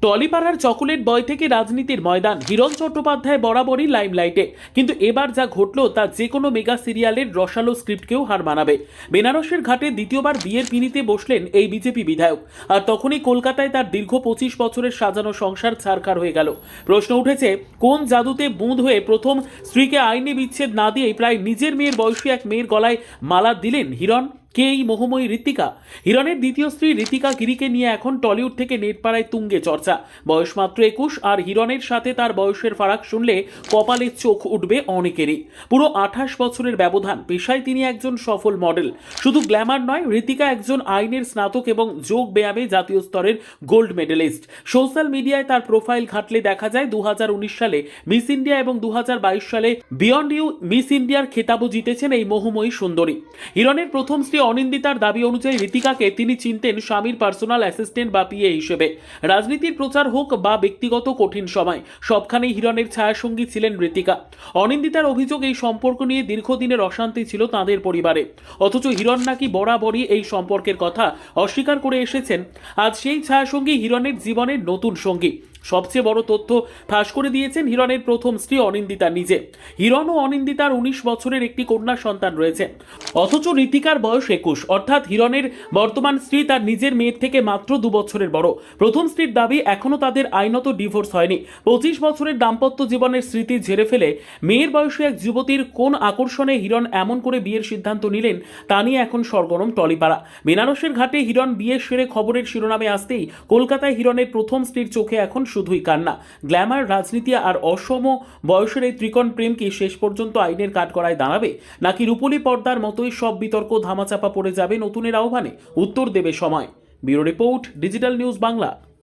টলিপাড়ার chocolate বয় থেকে রাজনীতির ময়দান, হিরণ চট্টোপাধ্যায় বরাবরই লাইমলাইটে, কিন্তু এবার যা ঘটলো তা যে কোনো মেগা সিরিয়ালের রসালো স্ক্রিপ্টকেও হার মানাবে। বেনারসের ঘাটে দ্বিতীয়বার বিয়ের পিঁড়িতে বসলেন এই বিজেপি বিধায়ক, আর তখনই কলকাতায় তার দীর্ঘ 25 বছরের সাজানো সংসার ছারখার হয়ে গেল। প্রশ্ন উঠেছে, কোন জাদুতে বুঁদ হয়ে প্রথম স্ত্রীকে আইনি বিচ্ছেদ না দিয়েই প্রায় নিজের মেয়ের বয়সী এক মেয়ের গলায় মালা দিলেন হিরণ? কে এই মোহময়ী ঋতিকা? হিরণের দ্বিতীয় স্ত্রী ঋতিকা গিরিকে নিয়ে এখন টলিউড থেকে নেটপাড়ায় তুঙ্গে চর্চা। বয়স মাত্র 21, আর হিরণের সাথে তার বয়সের ফারাক শুনলে কপালে চোখ উঠবে অনেকেরই। পুরো 28 বছরের ব্যবধান। পেশায় তিনি একজন সফল মডেল। শুধু গ্ল্যামার নয়, ঋতিকা একজন আইনের স্নাতক এবং যোগ ব্যায়ামে জাতীয় স্তরের গোল্ড মেডেলিস্ট। সোশ্যাল মিডিয়ায় তার প্রোফাইল ঘাটলে দেখা যায় 2019 সালে মিস ইন্ডিয়া এবং 2022 সালে বিয়ন্ড ইউ মিস ইন্ডিয়ার খেতাবও জিতেছেন এই মোহময়ী সুন্দরী। হিরণের প্রথম স্ত্রী অনিন্দিতার দাবি অনুযায়ী ঋতিকাকে তিনি চিনতেন স্বামীর পার্সোনাল অ্যাসিস্ট্যান্ট বা পিএ হিসেবে। রাজনীতির প্রচার হোক বা ব্যক্তিগত কঠিন সময়, সবখানেই হিরণের ছায়াসঙ্গী ছিলেন ঋতিকা। অনিন্দিতার অভিযোগ, এই সম্পর্ক নিয়ে দীর্ঘদিনের অশান্তি ছিল তাঁদের পরিবারে, অথচ হিরণ নাকি বরাবরই এই সম্পর্কের কথা অস্বীকার করে এসেছেন। আজ সেই ছায়াসঙ্গী হিরণের জীবনের নতুন সঙ্গী। সবচেয়ে বড় তথ্য ফাঁস করে দিয়েছেন হিরণের প্রথম স্ত্রী অনিন্দিতা নিজে। হিরণ ও অনিন্দিতার 19 বছরের একটি কন্যা সন্তান রয়েছে, অথচ ঋতিকার বয়স 21, অর্থাৎ হিরণের বর্তমান স্ত্রী তার নিজের মেয়ের থেকে মাত্র 2 বছরের বড়। প্রথম স্ত্রীর দাবি, এখনও তাদের আইনত ডিভোর্স হয়নি। 25 বছরের দাম্পত্য জীবনের স্মৃতি ঝেড়ে ফেলে মেয়ের বয়সী এক যুবতীর কোন আকর্ষণে হিরণ এমন করে বিয়ের সিদ্ধান্ত নিলেন তা নিয়ে এখন সরগরম টলিপাড়া। বেনারসের ঘাটে হিরণ বিয়ে সেরে খবরের শিরোনামে আসতেই কলকাতায় হিরণের প্রথম স্ত্রীর চোখে এখন শুধুই কান্না। গ্ল্যামার, রাজনীতি আর অসম বয়সের এই ত্রিকোণ প্রেম কি শেষ পর্যন্ত আইনের কাঠগড়ায় দাঁড়াবে, নাকি রূপলী পর্দার মতোই সব বিতর্ক ধামাচাপা পড়ে যাবে নতুনের আহ্বানে? উত্তর দেবে সময়। Bureau report, digital news Bangla.